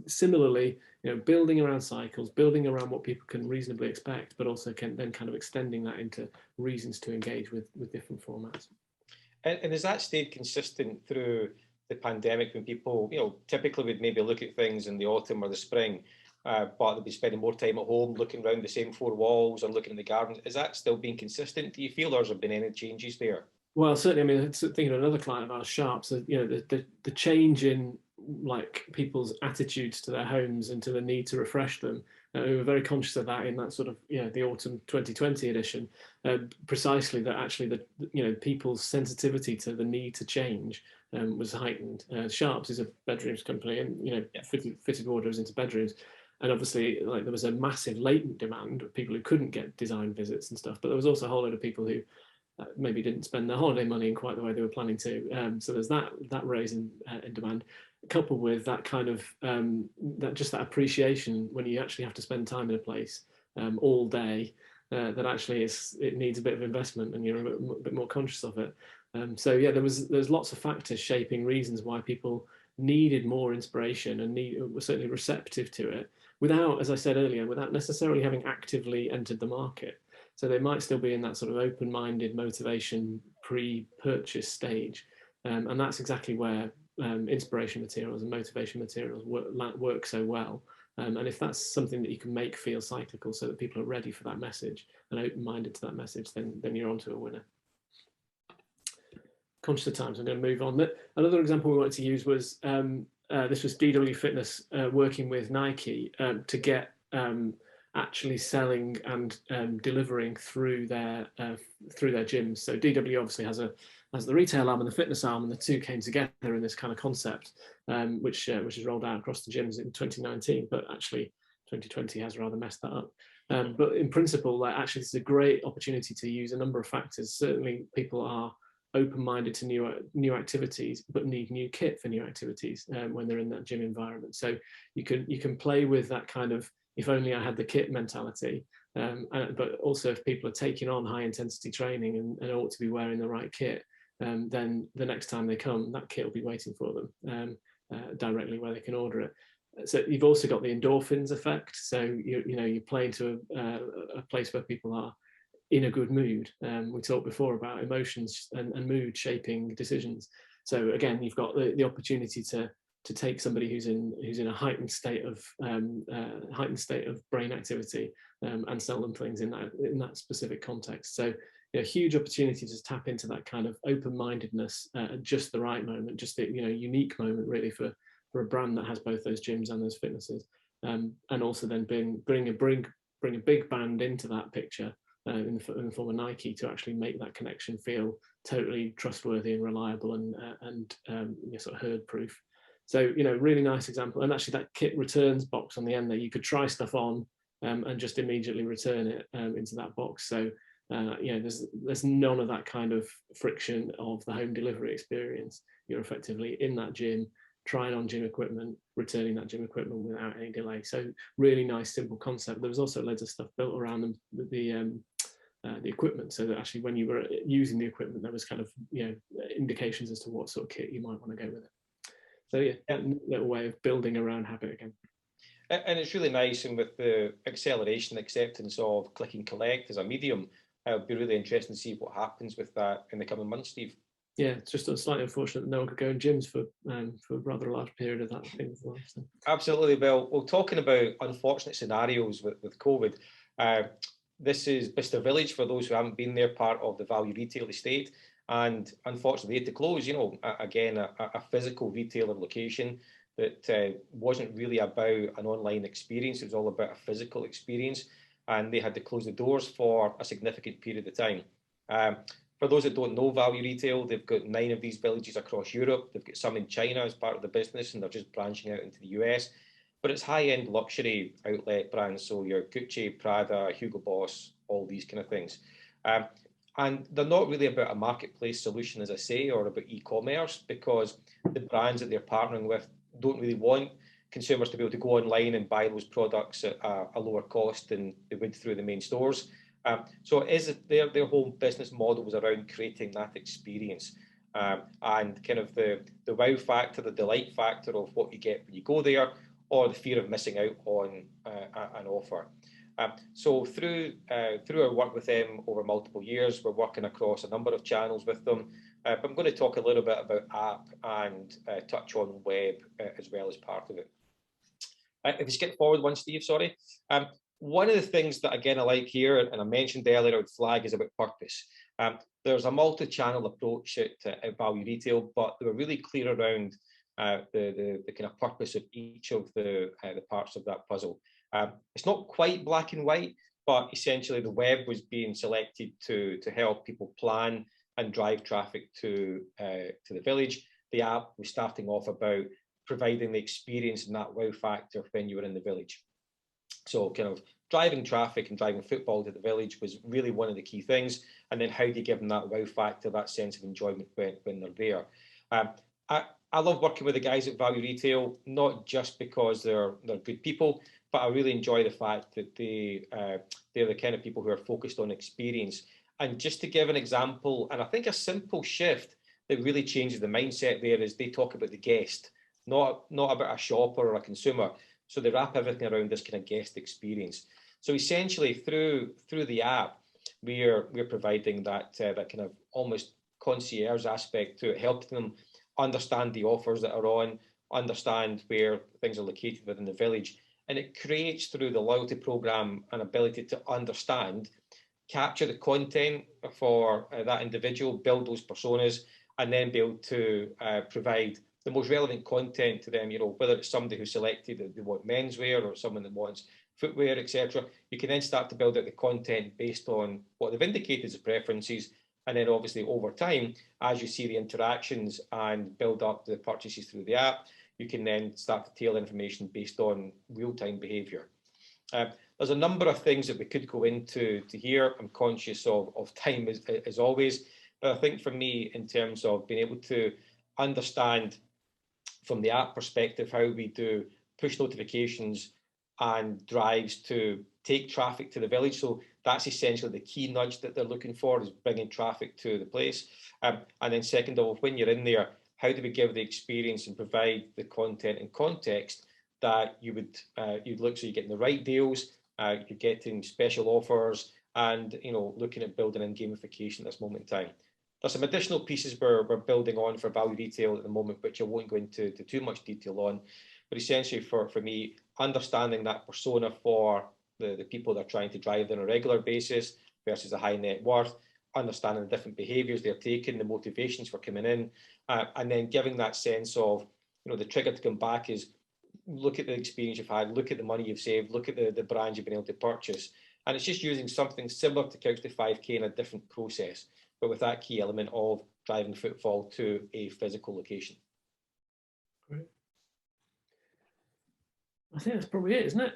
Speaker 2: similarly, building around cycles, building around what people can reasonably expect, but also can then kind of extending that into reasons to engage with different formats.
Speaker 3: And has that stayed consistent through the pandemic, when people, typically would maybe look at things in the autumn or the spring, but they'll be spending more time at home looking around the same 4 walls or looking in the gardens? Is that still being consistent, do you feel, or has there been any changes there?
Speaker 2: Well, certainly. I mean, thinking of another client of ours, Sharp, so, the change in like people's attitudes to their homes and to the need to refresh them. We were very conscious of that in that sort of, the autumn 2020 edition, precisely that actually people's sensitivity to the need to change was heightened. Sharps is a bedrooms company, and fitted wardrobes into bedrooms. And obviously, like, there was a massive latent demand of people who couldn't get design visits and stuff, but there was also a whole load of people who maybe didn't spend their holiday money in quite the way they were planning to. So there's that raise in demand, coupled with that kind of that appreciation when you actually have to spend time in a place all day, that actually it needs a bit of investment, and you're a bit more conscious of it. So yeah, there's lots of factors shaping reasons why people needed more inspiration and were certainly receptive to it, without, as I said earlier, without necessarily having actively entered the market. So they might still be in that sort of open-minded motivation pre-purchase stage, and that's exactly where inspiration materials and motivation materials work so well. And if that's something that you can make feel cyclical, so that people are ready for that message and open-minded to that message, then you're onto a winner. Conscious of time, so I'm going to move on. Another example we wanted to use was this was DW Fitness working with Nike to get actually selling and delivering through their gyms. So DW obviously has the retail arm and the fitness arm, and the two came together in this kind of concept, which is rolled out across the gyms in 2019. But actually, 2020 has rather messed that up. But in principle, like, actually, this is a great opportunity to use a number of factors. Certainly, people are open-minded to new activities, but need new kit for new activities when they're in that gym environment. So you can play with that kind of, if only I had the kit mentality, but also if people are taking on high intensity training and ought to be wearing the right kit, then the next time they come, that kit will be waiting for them directly where they can order it. So you've also got the endorphins effect. So you're playing to a place where people are in a good mood. We talked before about emotions and mood shaping decisions. So again, you've got the opportunity to take somebody who's in a heightened state of brain activity and sell them things in that specific context. So huge opportunity to tap into that kind of open-mindedness at just the right moment, just the unique moment really for a brand that has both those gyms and those fitnesses, and also then bring a big band into that picture. In the form of Nike, to actually make that connection feel totally trustworthy and reliable and sort of herd proof. So really nice example. And actually that kit returns box on the end there, you could try stuff on and just immediately return it into that box. So there's none of that kind of friction of the home delivery experience. You're effectively in that gym, trying on gym equipment, returning that gym equipment without any delay. So really nice, simple concept. There was also loads of stuff built around the equipment, so that actually when you were using the equipment, there was kind of indications as to what sort of kit you might want to go with it. So yeah, a little way of building around habit again.
Speaker 3: And it's really nice, and with the acceleration, acceptance of click and collect as a medium, it'll be really interesting to see what happens with that in the coming months, Steve.
Speaker 2: Yeah, it's just slightly unfortunate that no one could go in gyms for rather a large period of that thing as well. So.
Speaker 3: Absolutely. Well, talking about unfortunate scenarios with COVID, this is Bicester Village, for those who haven't been there, part of the value retail estate. And unfortunately, they had to close, again, a physical retailer location that wasn't really about an online experience. It was all about a physical experience. And they had to close the doors for a significant period of time. For those that don't know value retail, they've got 9 of these villages across Europe. They've got some in China as part of the business, and they're just branching out into the US. But it's high-end luxury outlet brands, so your Gucci, Prada, Hugo Boss, all these kind of things. And they're not really about a marketplace solution, as I say, or about e-commerce, because the brands that they're partnering with don't really want consumers to be able to go online and buy those products at a lower cost than they would through the main stores. So their whole business model was around creating that experience and kind of the wow factor, the delight factor of what you get when you go there, or the fear of missing out on an offer. So through our work with them over multiple years, we're working across a number of channels with them. But I'm going to talk a little bit about app and touch on web as well as part of it. If we skip forward one, Steve, sorry. One of the things that, again, I like here, and I mentioned earlier, I would flag, is about purpose. There's a multi-channel approach at value retail, but they were really clear around the kind of purpose of each of the parts of that puzzle. It's not quite black and white, but essentially the web was being selected to help people plan and drive traffic to the village. The app was starting off about providing the experience and that wow factor when you were in the village. So kind of driving traffic and driving football to the village was really one of the key things. And then how do you give them that wow factor, that sense of enjoyment when they're there? I love working with the guys at Value Retail, not just because they're good people, but I really enjoy the fact that they're the kind of people who are focused on experience. And just to give an example, and I think a simple shift that really changes the mindset there is they talk about the guest, not about a shopper or a consumer. So they wrap everything around this kind of guest experience. So essentially, through the app, we're providing that kind of almost concierge aspect to it, helping them understand the offers that are on, understand where things are located within the village, and it creates through the loyalty program an ability to understand, capture the content for that individual, build those personas, and then be able to provide the most relevant content to them, whether it's somebody who selected that they want menswear or someone that wants footwear, etc. You can then start to build out the content based on what they've indicated as preferences. And then obviously over time, as you see the interactions and build up the purchases through the app, you can then start to tailor information based on real-time behaviour. There's a number of things that we could go into here. I'm conscious of time as always, but I think for me, in terms of being able to understand from the app perspective how we do push notifications and drives to take traffic to the village. So that's essentially the key nudge that they're looking for, is bringing traffic to the place. And then second of all, when you're in there, how do we give the experience and provide the content and context that you'd look, so you're getting the right deals, you're getting special offers, and looking at building in gamification at this moment in time. There's some additional pieces we're building on for Value Retail at the moment, which I won't go into too much detail on. But essentially for me, understanding that persona for the people that are trying to drive on a regular basis versus a high net worth, understanding the different behaviours they're taking, the motivations for coming in, and then giving that sense of, the trigger to come back is look at the experience you've had, look at the money you've saved, look at the brands you've been able to purchase. And it's just using something similar to Couch to 5K in a different process, but with that key element of driving footfall to a physical location.
Speaker 2: Great. I think that's probably it, isn't it?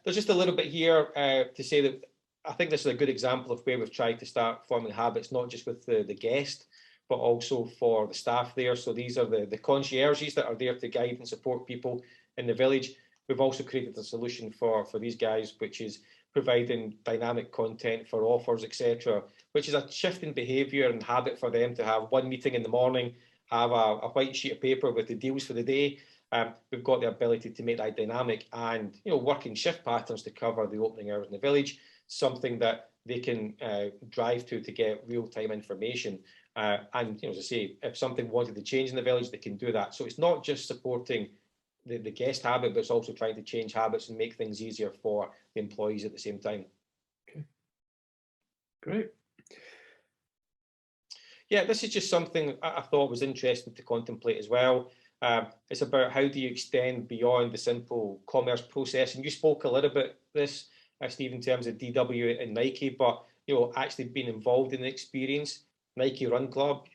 Speaker 3: There's just a little bit here to say that I think this is a good example of where we've tried to start forming habits, not just with the guest, but also for the staff there. So these are the concierges that are there to guide and support people in the village. We've also created a solution for these guys, which is providing dynamic content for offers, etc., which is a shift in behaviour and habit for them to have one meeting in the morning, have a white sheet of paper with the deals for the day. We've got the ability to make that dynamic and, working shift patterns to cover the opening hours in the village, something that they can drive to get real-time information. And, as I say, if something wanted to change in the village, they can do that. So it's not just supporting the guest habit, but it's also trying to change habits and make things easier for the employees at the same time.
Speaker 2: Okay, great.
Speaker 3: Yeah, this is just something I thought was interesting to contemplate as well. It's about how do you extend beyond the simple commerce process. And you spoke a little bit this, Steve, in terms of DW and Nike, but, actually being involved in the experience. Nike Run Club,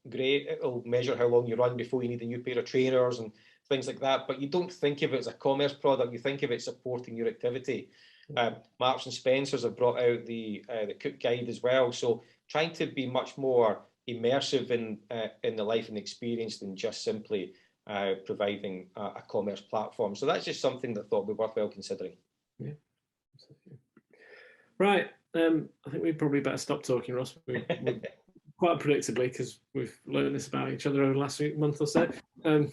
Speaker 3: great. It'll measure how long you run before you need a new pair of trainers and things like that. But you don't think of it as a commerce product. You think of it supporting your activity. Marks and Spencers have brought out the Cook Guide as well. So trying to be much more immersive in the life and experience than just simply providing a commerce platform. So that's just something that I thought would be worthwhile considering.
Speaker 2: Yeah. Right. I think we probably better stop talking, Ross. We quite predictably, because we've learned this about each other over the last month or so.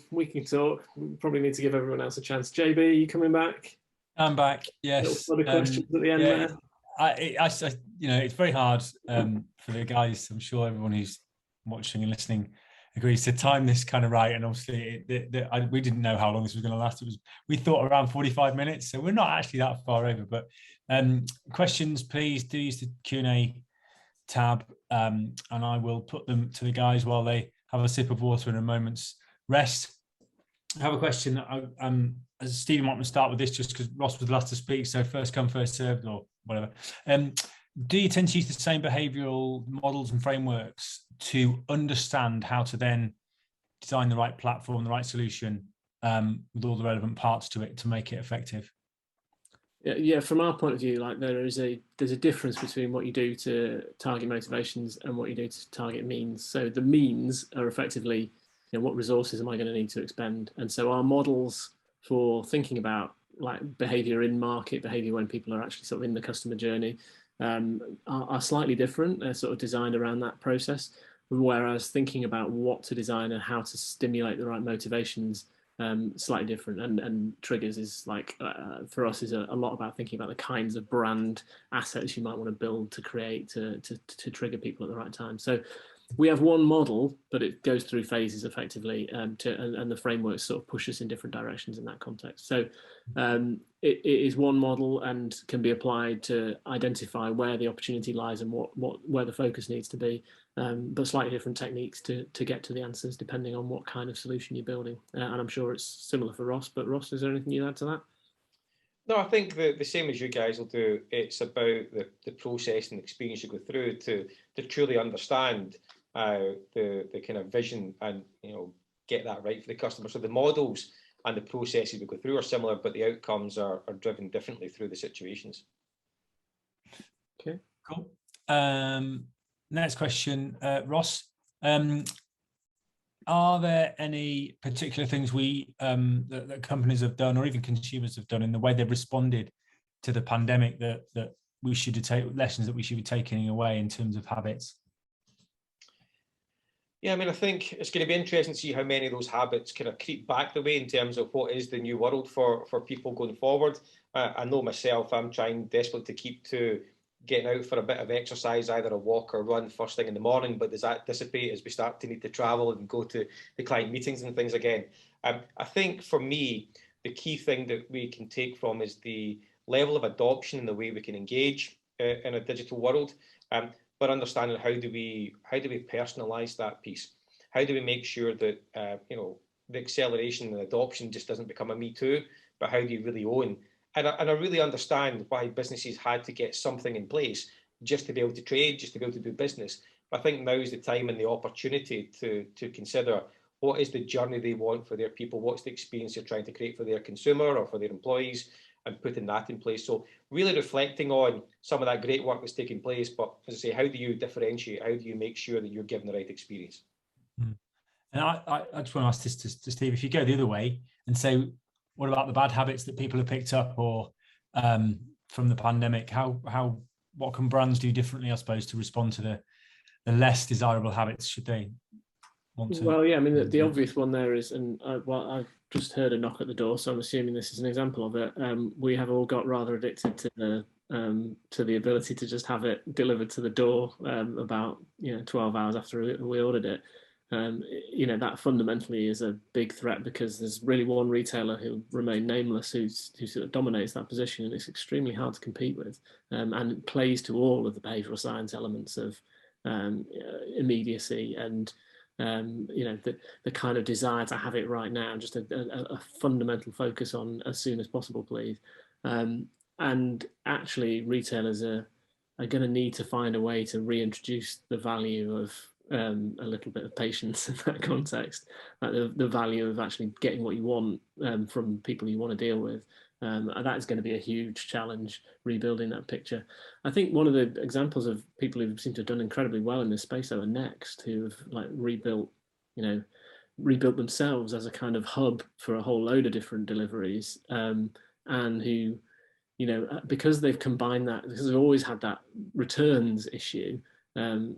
Speaker 2: We can talk. We probably need to give everyone else a chance. JB, are you coming back?
Speaker 1: I'm back. Yes.
Speaker 2: Other questions at the end there.
Speaker 1: It's very hard for the guys. I'm sure everyone who's watching and listening agrees to time this kind of right. And obviously, we didn't know how long this was going to last. We thought around 45 minutes, so we're not actually that far over. But questions, please do use the Q&A tab, and I will put them to the guys while they have a sip of water and a moment's rest. I have a question. As Stephen might start with this, just because Ross was the last to speak, so first come, first served, or whatever. Do you tend to use the same behavioural models and frameworks to understand how to then design the right platform, the right solution, with all the relevant parts to it to make it effective?
Speaker 2: Yeah, from our point of view, like there's a difference between what you do to target motivations and what you do to target means. So the means are effectively, what resources am I going to need to expend? And so our models for thinking about like behavior in market, behavior when people are actually sort of in the customer journey, are slightly different. They're sort of designed around that process. Whereas thinking about what to design and how to stimulate the right motivations, slightly different, and triggers is like for us is a lot about thinking about the kinds of brand assets you might want to build to create to trigger people at the right time. So we have one model, but it goes through phases effectively, and the frameworks sort of push us in different directions in that context. So it is one model and can be applied to identify where the opportunity lies and where the focus needs to be, but slightly different techniques to get to the answers depending on what kind of solution you're building. And I'm sure it's similar for Ross, but Ross, is there anything you'd add to that?
Speaker 3: No, I think the same as you guys will do. It's about the process and experience you go through to truly understand the kind of vision and get that right for the customer. So the models and the processes we go through are similar, but the outcomes are driven differently through the situations.
Speaker 2: Okay,
Speaker 1: cool. Next question, Ross. Are there any particular things that companies have done, or even consumers have done, in the way they've responded to the pandemic that we should take lessons that we should be taking away in terms of habits?
Speaker 3: Yeah, I mean, I think it's going to be interesting to see how many of those habits kind of creep back the way in terms of what is the new world for people going forward. I know myself, I'm trying desperately to keep to getting out for a bit of exercise, either a walk or run first thing in the morning, but does that dissipate as we start to need to travel and go to the client meetings and things again? I think for me, the key thing that we can take from is the level of adoption and the way we can engage in a digital world. But understanding how do we personalize that piece? How do we make sure that the acceleration and adoption just doesn't become a me too, but how do you really own? And I really understand why businesses had to get something in place just to be able to trade, just to be able to do business. But I think now is the time and the opportunity to consider what is the journey they want for their people, what's the experience they're trying to create for their consumer or for their employees, and putting that in place. So really reflecting on some of that great work that's taking place, but as I say, how do you differentiate? How do you make sure that you're giving the right experience?
Speaker 1: And I just want to ask this to Steve, if you go the other way and say, what about the bad habits that people have picked up or from the pandemic? What can brands do differently, I suppose, to respond to the less desirable habits should they want to?
Speaker 2: Well, yeah, I mean, the obvious one there is, and I just heard a knock at the door, so I'm assuming this is an example of it. We have all got rather addicted to the ability to just have it delivered to the door about 12 hours after we ordered it. That fundamentally is a big threat because there's really one retailer who remained nameless who sort of dominates that position, and it's extremely hard to compete with, and it plays to all of the behavioral science elements of immediacy and the kind of desire to have it right now, just a fundamental focus on as soon as possible, please. And actually, retailers are going to need to find a way to reintroduce the value of a little bit of patience in that context, like the value of actually getting what you want from people you want to deal with. And that is going to be a huge challenge, rebuilding that picture. I think one of the examples of people who seem to have done incredibly well in this space are Next, who have like rebuilt themselves as a kind of hub for a whole load of different deliveries, and who, because they've combined that, because they've always had that returns issue,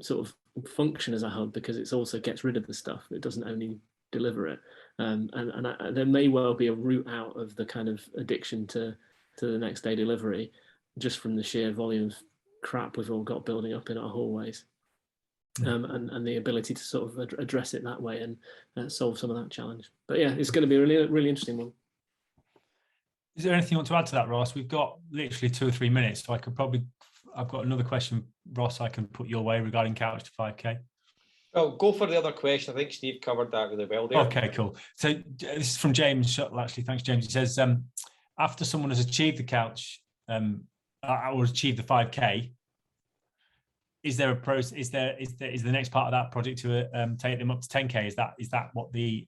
Speaker 2: sort of function as a hub because it also gets rid of the stuff. It doesn't only deliver it. And there may well be a route out of the kind of addiction to the next day delivery just from the sheer volume of crap we've all got building up in our hallways. And the ability to sort of address it that way and solve some of that challenge. But yeah, it's going to be a really, really interesting one.
Speaker 1: Is there anything you want to add to that, Ross? We've got literally 2 or 3 minutes, so I've got another question, Ross, I can put your way regarding Couch to 5K.
Speaker 3: Well, go for the other question. I think Steve covered that really well there.
Speaker 1: Okay, cool. So this is from James Shuttle, actually. Thanks, James. He says, after someone has achieved the Couch or achieved the 5K, is there a process? Is the next part of that project to take them up to 10K? Is that what the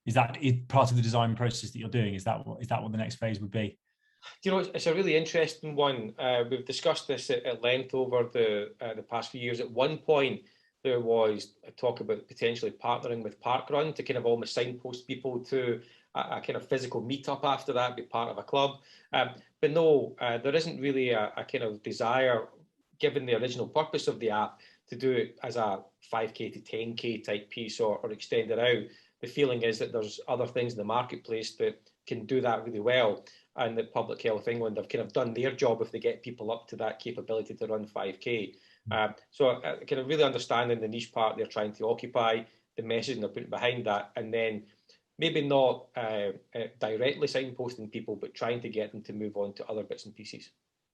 Speaker 1: is that part of the design process that you're doing? Is that what the next phase would be?
Speaker 3: Do you know, it's a really interesting one. We've discussed this at length over the past few years. At one point, there was a talk about potentially partnering with Parkrun to kind of almost signpost people to a kind of physical meetup after that, be part of a club. But no, there isn't really a kind of desire, given the original purpose of the app, to do it as a 5K to 10K type piece or extend it out. The feeling is that there's other things in the marketplace that can do that really well, and that Public Health England have kind of done their job if they get people up to that capability to run 5K. So kind of really understanding the niche part they're trying to occupy, the messaging they're putting behind that, and then maybe not directly signposting people, but trying to get them to move on to other bits and pieces.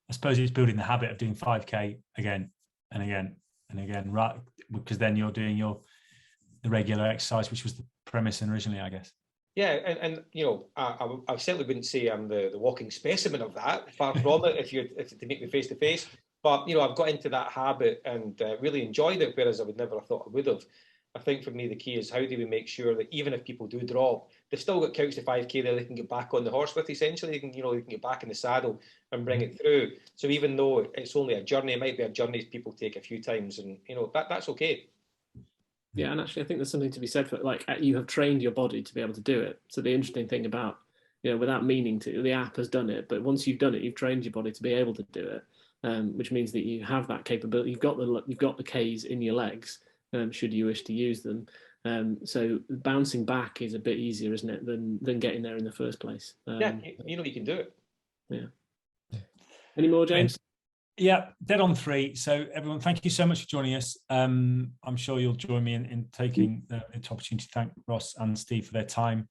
Speaker 1: I suppose it's building the habit of doing 5K again and again and again, right? Because then you're doing the regular exercise, which was the premise originally, I guess.
Speaker 3: Yeah, and you know, I certainly wouldn't say I'm the walking specimen of that. Far from it. If to meet me face to face, but you know, I've got into that habit and really enjoyed it, whereas I would never have thought I would have. I think for me the key is how do we make sure that even if people do drop, they've still got couch to 5K there they can get back on the horse with. Essentially, they can get back in the saddle and bring it through. So even though it's only a journey, it might be a journey people take a few times, and you know that's okay.
Speaker 2: Yeah, and actually, I think there's something to be said for like you have trained your body to be able to do it. So the interesting thing about, you know, without meaning to, the app has done it, but once you've done it, you've trained your body to be able to do it, which means that you have that capability. You've got the Ks in your legs, should you wish to use them. So bouncing back is a bit easier, isn't it, than getting there in the first place?
Speaker 3: Yeah, you know you can do it.
Speaker 2: Yeah. Any more, James?
Speaker 1: Yeah, dead on 3. So everyone, thank you so much for joining us. I'm sure you'll join me in taking the opportunity to thank Ross and Steve for their time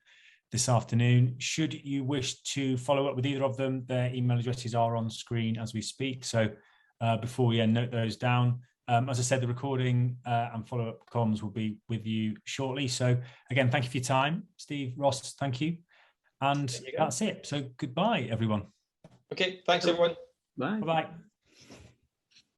Speaker 1: this afternoon. Should you wish to follow up with either of them, their email addresses are on screen as we speak. So before we note those down, as I said, the recording and follow-up comms will be with you shortly. So again, thank you for your time. Steve, Ross, thank you. And that's it. So goodbye, everyone.
Speaker 3: Okay, thanks everyone.
Speaker 2: Bye.
Speaker 1: Bye-bye.